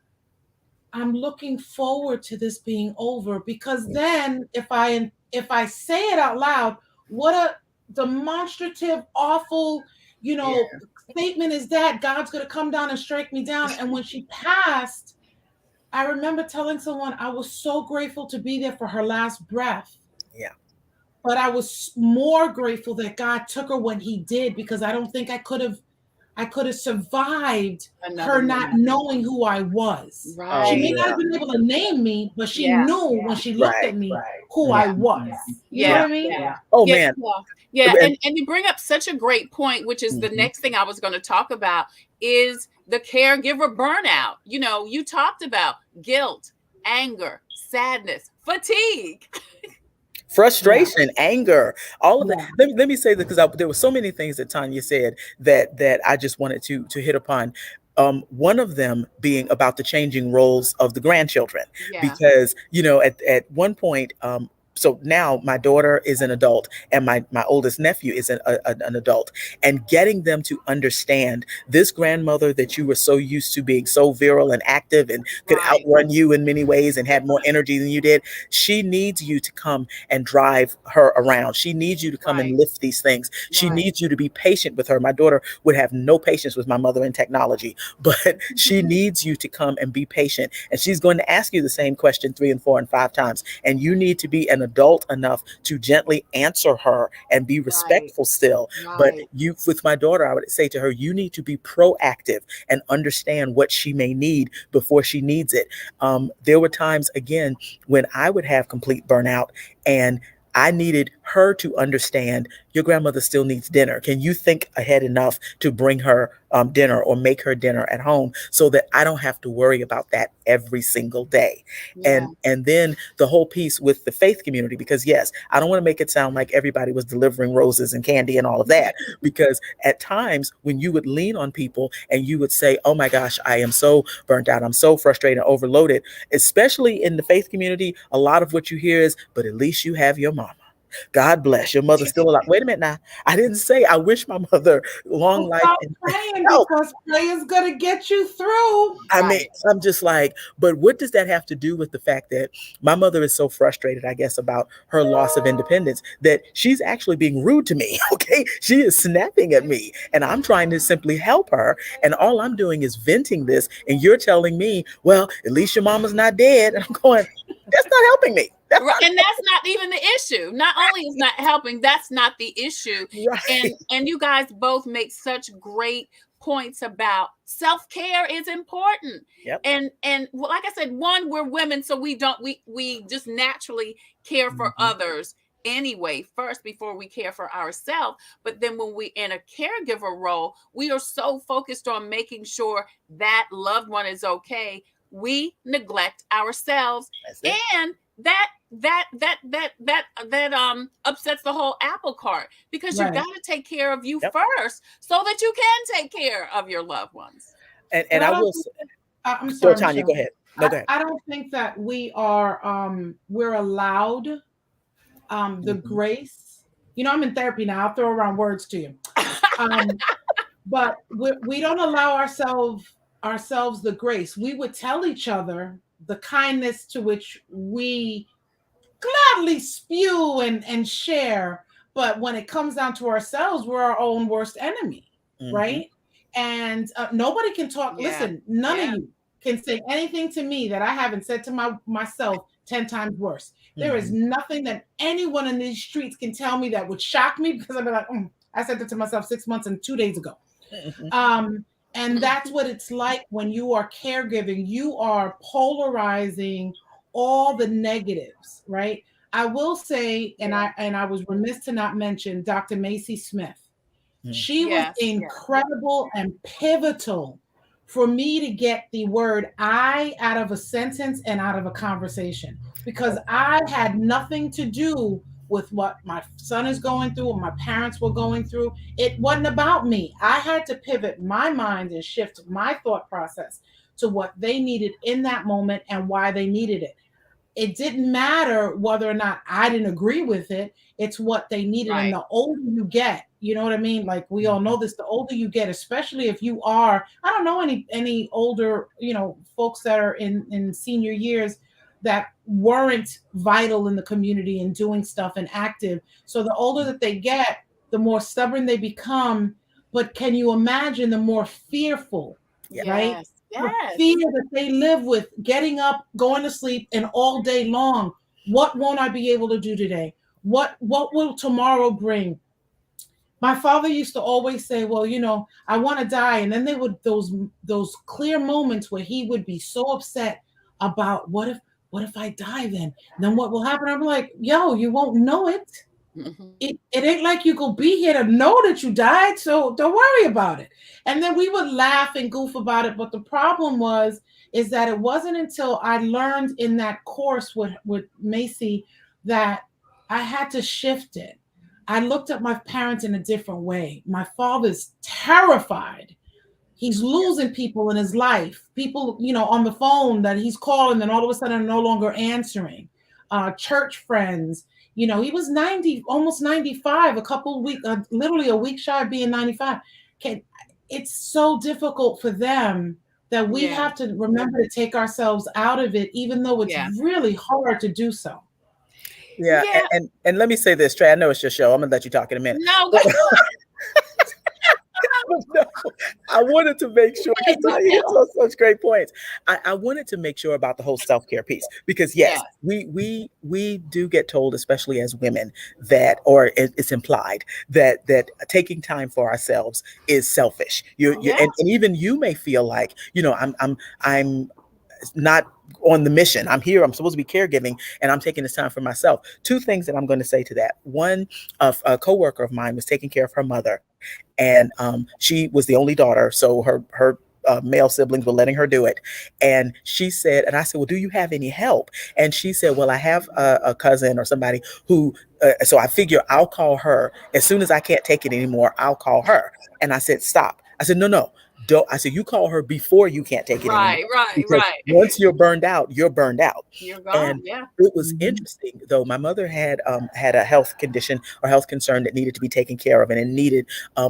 I'm looking forward to this being over, because then if I say it out loud, what a demonstrative, awful, statement is that? God's going to come down and strike me down. And when she passed, I remember telling someone I was so grateful to be there for her last breath. Yeah. But I was more grateful that God took her when he did, because I don't think I could have survived her not knowing who I was. Right. She may not have been able to name me, but she knew when she looked at me who I was. You know what I mean? Yeah. Oh, man. Yeah. And you bring up such a great point, which is the next thing I was going to talk about, is the caregiver burnout. You talked about guilt, anger, sadness, fatigue. Frustration, anger, all of that. Let me say that, because there were so many things that Tanya said that I just wanted to hit upon. One of them being about the changing roles of the grandchildren, because at one point, so now my daughter is an adult and my oldest nephew is an adult, and getting them to understand this grandmother that you were so used to being so virile and active and could outrun you in many ways and had more energy than you did. She needs you to come and drive her around. She needs you to come and lift these things. She needs you to be patient with her. My daughter would have no patience with my mother in technology, but she needs you to come and be patient. And she's going to ask you the same question 3 and 4 and 5 times. And you need to be an adult enough to gently answer her and be respectful still. But with my daughter, I would say to her, you need to be proactive and understand what she may need before she needs it. There were times, again, when I would have complete burnout and I needed her to understand, your grandmother still needs dinner. Can you think ahead enough to bring her dinner or make her dinner at home so that I don't have to worry about that every single day? And then the whole piece with the faith community, because yes, I don't want to make it sound like everybody was delivering roses and candy and all of that, because at times when you would lean on people and you would say, oh my gosh, I am so burnt out, I'm so frustrated and overloaded, especially in the faith community, a lot of what you hear is, but at least you have your mama. God bless, your mother's still alive. Wait a minute now. I didn't say I wish my mother long life and praying, because prayer's gonna get you through. I mean, I'm just like, but what does that have to do with the fact that my mother is so frustrated, I guess, about her loss of independence that she's actually being rude to me? Okay, she is snapping at me and I'm trying to simply help her, and all I'm doing is venting this, and you're telling me, well, at least your mama's not dead. And I'm going, that's not helping me. And that's not even the issue. Not only is not helping, that's not the issue. Right. And you guys both make such great points about self-care is important. Yep. And like I said, one, we're women, so we just naturally care for others anyway first before we care for ourselves. But then when we in a caregiver role, we are so focused on making sure that loved one is okay, we neglect ourselves. And that upsets the whole apple cart, because you got to take care of you first so that you can take care of your loved ones. And I will say, I'm sorry, Tanya, go ahead. No, go ahead. I don't think that we are we're allowed the grace. You know, I'm in therapy now. I'll throw around words to you. But we don't allow ourselves the grace. We would tell each other the kindness to which we gladly spew and share, but when it comes down to ourselves, we're our own worst enemy, right? And nobody can talk. Listen, none of you can say anything to me that I haven't said to myself 10 times worse. There is nothing that anyone in these streets can tell me that would shock me, because I'd be like, I said that to myself 6 months and 2 days ago. And that's what it's like when you are caregiving. You are polarizing all the negatives, right? I will say, and I was remiss to not mention Dr. Macy Smith. She was incredible and pivotal for me to get the word "I" out of a sentence and out of a conversation, because I had nothing to do with what my son is going through, what my parents were going through. It wasn't about me. I had to pivot my mind and shift my thought process to what they needed in that moment and why they needed it. It didn't matter whether or not I didn't agree with it. It's what they needed. And the older you get, you know what I mean? Like, we all know this, the older you get, especially if you are, I don't know any older, folks that are in senior years that weren't vital in the community and doing stuff and active. So the older that they get, the more stubborn they become. But can you imagine the more fearful, right? The fear that they live with, getting up, going to sleep, and all day long. What won't I be able to do today? What will tomorrow bring? My father used to always say, well, I want to die. And then they would, those clear moments where he would be so upset about what if I die then? Then what will happen? I'm like, yo, you won't know it. It ain't like you go be here to know that you died, so don't worry about it. And then we would laugh and goof about it. But the problem is that it wasn't until I learned in that course with Macy that I had to shift it. I looked at my parents in a different way. My father's terrified. He's losing people in his life. People, on the phone that he's calling and all of a sudden no longer answering. Church friends. He was 90, almost 95, a couple of weeks, literally a week shy of being 95. It's so difficult for them that we have to remember to take ourselves out of it, even though it's really hard to do so. Yeah. And let me say this, Trey, I know it's your show. I'm going to let you talk in a minute. No. No, I wanted to make sure, such great points. I wanted to make sure about the whole self-care piece, because we do get told, especially as women, that, or it's implied that taking time for ourselves is selfish. And even you may feel like, I'm not on the mission. I'm here. I'm supposed to be caregiving, and I'm taking this time for myself. Two things that I'm going to say to that. One, a coworker of mine was taking care of her mother, and she was the only daughter, so her male siblings were letting her do it. And she said, and I said, well, do you have any help? And she said, well, I have a cousin or somebody who, so I figure I'll call her as soon as I can't take it anymore. I'll call her. And I said, stop. I said, no. I said, you call her before you can't take it anymore. Right. Once you're burned out, you're burned out. You're gone. And it was interesting, though. My mother had a health condition or health concern that needed to be taken care of, and it needed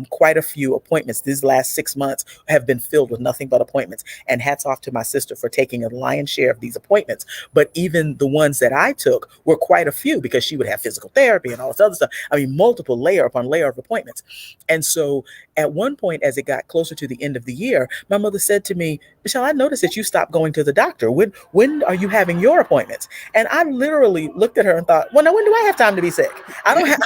quite a few appointments. These last 6 months have been filled with nothing but appointments. And hats off to my sister for taking a lion's share of these appointments. But even the ones that I took were quite a few, because she would have physical therapy and all this other stuff. I mean, multiple layer upon layer of appointments. And so at one point, as it got closer to the end of of the year, my mother said to me, Michelle, I noticed that you stopped going to the doctor. When are you having your appointments? And I literally looked at her and thought, well, now when do I have time to be sick? I don't have,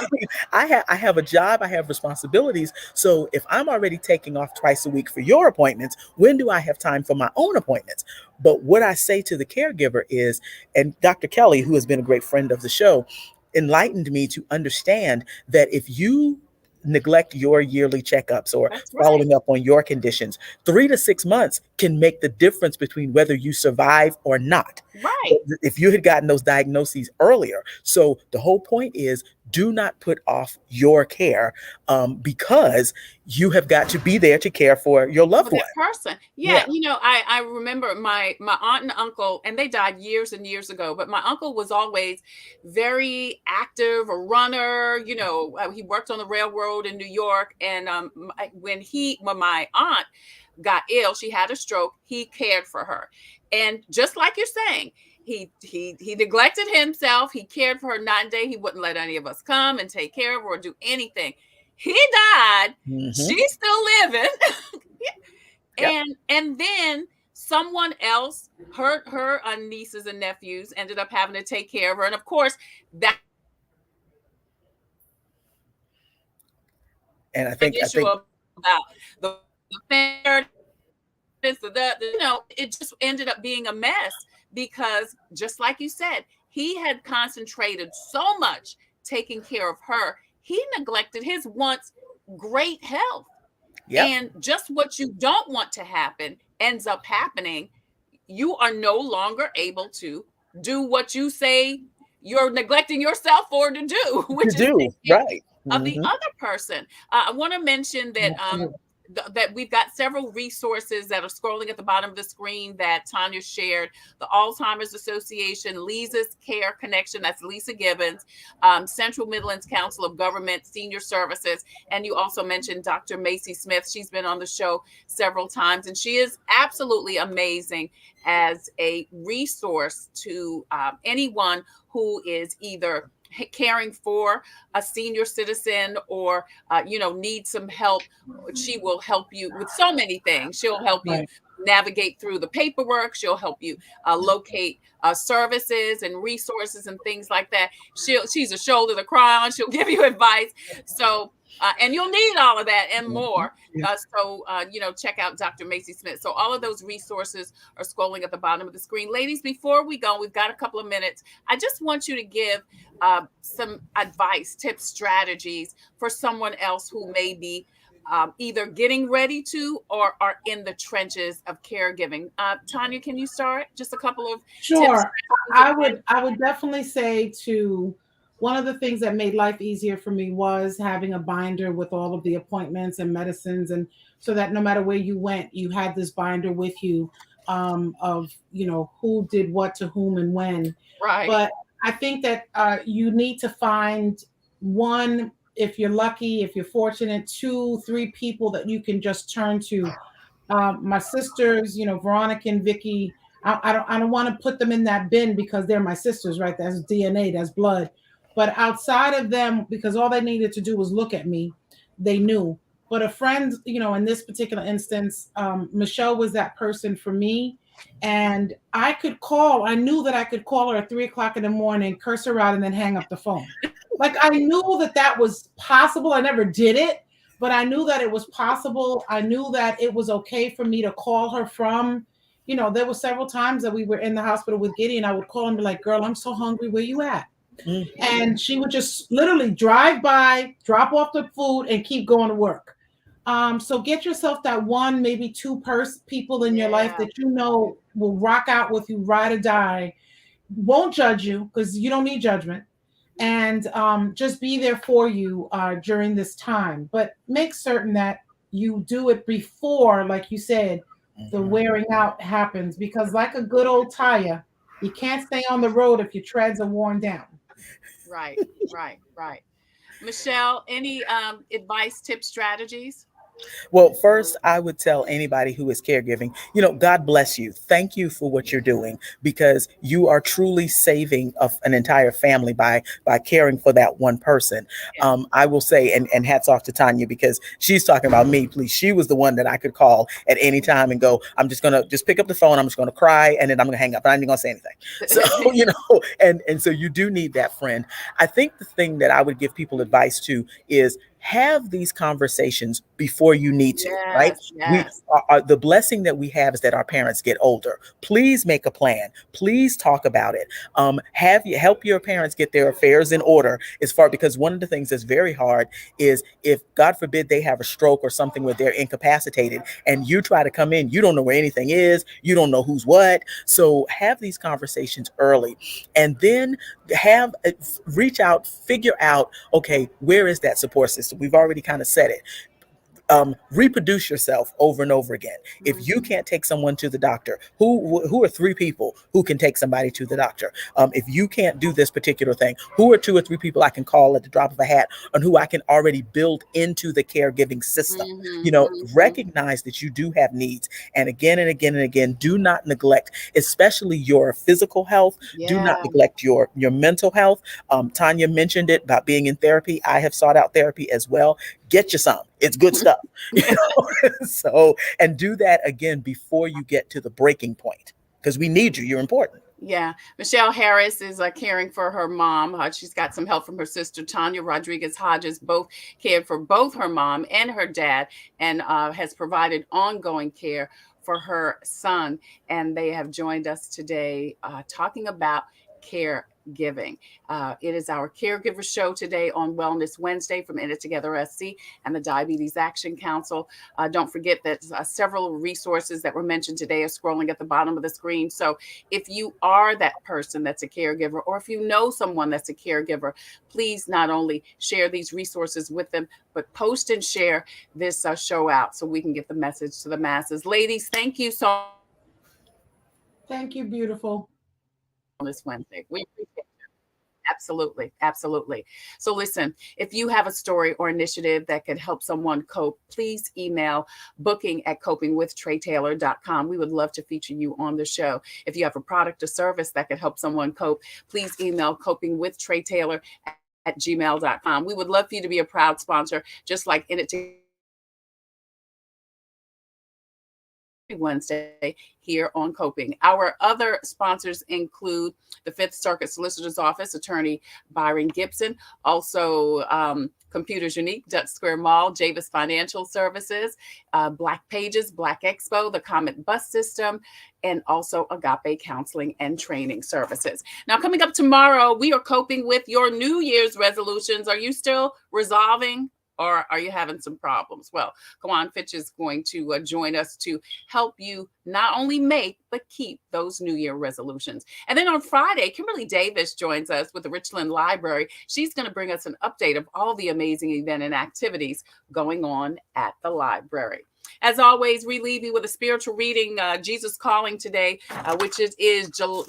I have a job, I have responsibilities. So if I'm already taking off twice a week for your appointments, when do I have time for my own appointments? But what I say to the caregiver is, and Dr. Kelly, who has been a great friend of the show, enlightened me to understand that if you neglect your yearly checkups or following up on your conditions, 3 to 6 months can make the difference between whether you survive or not. Right. If you had gotten those diagnoses earlier. So the whole point is, do not put off your care because you have got to be there to care for your loved one. Person. Yeah. You know, I remember my aunt and uncle, and they died years and years ago, but my uncle was always very active, a runner. You know, he worked on the railroad in New York. And when my aunt got ill, she had a stroke, he cared for her. And just like you're saying, he neglected himself. He cared for her night and day. He wouldn't let any of us come and take care of her or do anything. He died. Mm-hmm. She's still living. And then someone else, her nieces and nephews, ended up having to take care of her. And of course, that. And I think about the fair. You know, it just ended up being a mess because, just like you said, he had concentrated so much taking care of her, he neglected his once great health. Yep. And just what you don't want to happen ends up happening. You are no longer able to do what you say you're neglecting yourself for to do, which is right of the other person. I want to mention that that we've got several resources that are scrolling at the bottom of the screen that Tanya shared. The Alzheimer's Association, Lisa's Care Connection, that's Lisa Gibbons, Central Midlands Council of Government Senior Services, and you also mentioned Dr. Macy Smith. She's been on the show several times, and she is absolutely amazing as a resource to anyone who is either caring for a senior citizen or needs some help. She will help you with so many things. She'll help you navigate through the paperwork. She'll help you locate services and resources and things like that. She's a shoulder to cry on. She'll give you advice. So and you'll need all of that and more. Check out Dr. Macy Smith. So all of those resources are scrolling at the bottom of the screen. Ladies, before we go, we've got a couple of minutes. I just want you to give some advice, tips, strategies for someone else who may be either getting ready to or are in the trenches of caregiving. Tanya, can you start? Just a couple of tips. I would definitely say one of the things that made life easier for me was having a binder with all of the appointments and medicines, and so that no matter where you went, you had this binder with you of who did what to whom and when. Right. But I think that you need to find one, if you're lucky, if you're fortunate, 2, 3 people that you can just turn to. My sisters, Veronica and Vicky, I don't want to put them in that bin because they're my sisters, right? That's DNA, that's blood. But outside of them, because all they needed to do was look at me, they knew. But a friend, in this particular instance, Michelle was that person for me. And I knew that I could call her at 3:00 in the morning, curse her out, and then hang up the phone. Like, I knew that was possible. I never did it, but I knew that it was possible. I knew that it was okay for me to call her from, there were several times that we were in the hospital with Giddy, and I would call and be like, girl, I'm so hungry. Where you at? Mm-hmm. And she would just literally drive by, drop off the food, and keep going to work. So get yourself that 1, maybe 2 people in your life that will rock out with you, ride or die, won't judge you because you don't need judgment, and just be there for you during this time. But make certain that you do it before, like you said, the wearing out happens, because like a good old tire, you can't stay on the road if your treads are worn down. Right. Michelle, any advice, tips, strategies? Well, first, I would tell anybody who is caregiving, God bless you. Thank you for what you're doing, because you are truly saving an entire family by caring for that one person. Yeah. I will say, and hats off to Tanya, because she's talking about me. Please, she was the one that I could call at any time and go, I'm just gonna just pick up the phone. I'm just gonna cry, and then I'm gonna hang up. I'm not even gonna say anything. So and so you do need that friend. I think the thing that I would give people advice to is have these conversations before you need to, right? Yes, We yes. are the blessing that we have is that our parents get older. Please make a plan. Please talk about it. Have you help your parents get their affairs in order as far, because one of the things that's very hard is if God forbid they have a stroke or something where they're incapacitated and you try to come in, you don't know where anything is, you don't know who's what. So have these conversations early, and then reach out, figure out, okay, where is that support system? We've already kind of said it. Reproduce yourself over and over again. If you can't take someone to the doctor, who are 3 people who can take somebody to the doctor? If you can't do this particular thing, who are 2 or 3 people I can call at the drop of a hat, and who I can already build into the caregiving system? Recognize that you do have needs, and again and again and again, do not neglect, especially your physical health. Do not neglect your mental health. Tanya mentioned it about being in therapy. I have sought out therapy as well. Get you some. It's good stuff. So, and do that again before you get to the breaking point, because we need you. You're important. Yeah. Michelle Harris is caring for her mom. She's got some help from her sister, Tanya Rodriguez-Hodges, both cared for both her mom and her dad, and has provided ongoing care for her son. And they have joined us today talking about caregiving. It is our caregiver show today on Wellness Wednesday from In It Together SC and the Diabetes Action Council. Don't forget that several resources that were mentioned today are scrolling at the bottom of the screen. So if you are that person that's a caregiver, or if you know someone that's a caregiver, please not only share these resources with them, but post and share this show out so we can get the message to the masses. Ladies, thank you so much. Thank you, beautiful. Wellness Wednesday. We appreciate it. Absolutely. Absolutely. So listen, if you have a story or initiative that could help someone cope, please email booking@copingwithtraytailor.com. We would love to feature you on the show. If you have a product or service that could help someone cope, please email copingwithtraytailor@gmail.com. We would love for you to be a proud sponsor, just like In It Wednesday here on Coping. Our other sponsors include the Fifth Circuit Solicitor's Office, Attorney Byron Gibson, also Computers Unique, Dutch Square Mall, Javis Financial Services, Black Pages, Black Expo, the Comet Bus System, and also Agape Counseling and Training Services. Now, coming up tomorrow, we are coping with your New Year's resolutions. Are you still resolving, or are you having some problems? Well, Kawan Fitch is going to join us to help you not only make, but keep those New Year resolutions. And then on Friday, Kimberly Davis joins us with the Richland Library. She's going to bring us an update of all the amazing events and activities going on at the library. As always, we leave you with a spiritual reading, Jesus Calling today, which is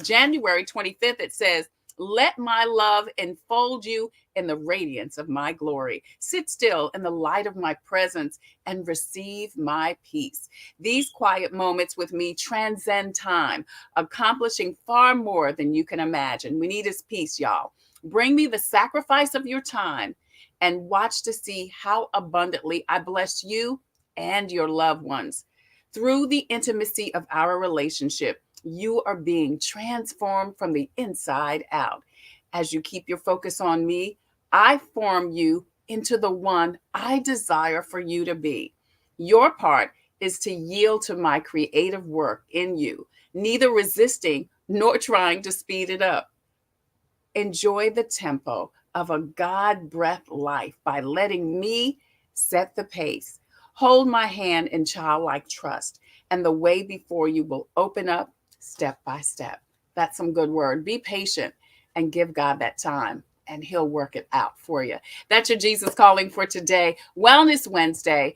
January 25th. It says, "Let my love enfold you in the radiance of my glory. Sit still in the light of my presence and receive my peace. These quiet moments with me transcend time, accomplishing far more than you can imagine." We need his peace, y'all. Bring me the sacrifice of your time and watch to see how abundantly I bless you and your loved ones. Through the intimacy of our relationship, you are being transformed from the inside out. As you keep your focus on me, I form you into the one I desire for you to be. Your part is to yield to my creative work in you, neither resisting nor trying to speed it up. Enjoy the tempo of a God breath life by letting me set the pace. Hold my hand in childlike trust, and the way before you will open up step by step. That's some good word. Be patient and give God that time, and he'll work it out for you. That's your Jesus Calling for today. Wellness Wednesday,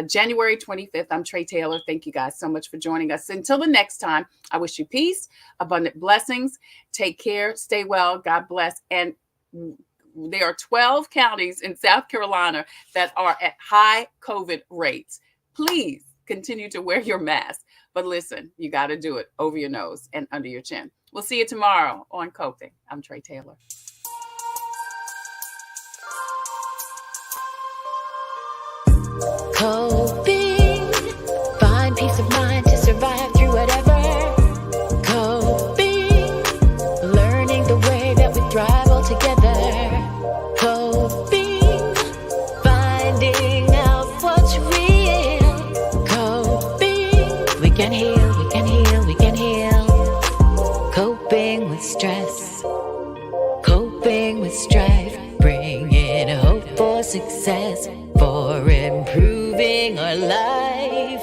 January 25th. I'm Trey Taylor. Thank you guys so much for joining us. Until the next time, I wish you peace, abundant blessings. Take care. Stay well. God bless. And There are 12 counties in South Carolina that are at high COVID rates. Please continue to wear your mask. But listen, you got to do it over your nose and under your chin. We'll see you tomorrow on Coping. I'm Trey Taylor. Coping, find peace of mind to survive through whatever. Coping, learning the way that we thrive all together. Coping, finding out what's real. Coping, we can heal, we can heal, we can heal. Coping with stress, coping with strife, bringing hope for success, for improving our life.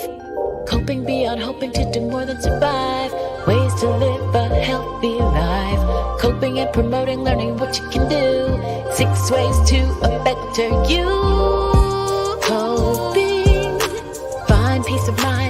Coping beyond hoping to do more than survive, ways to live a healthy life. Coping and promoting, learning what you can do, 6 ways to a better you. Coping, find peace of mind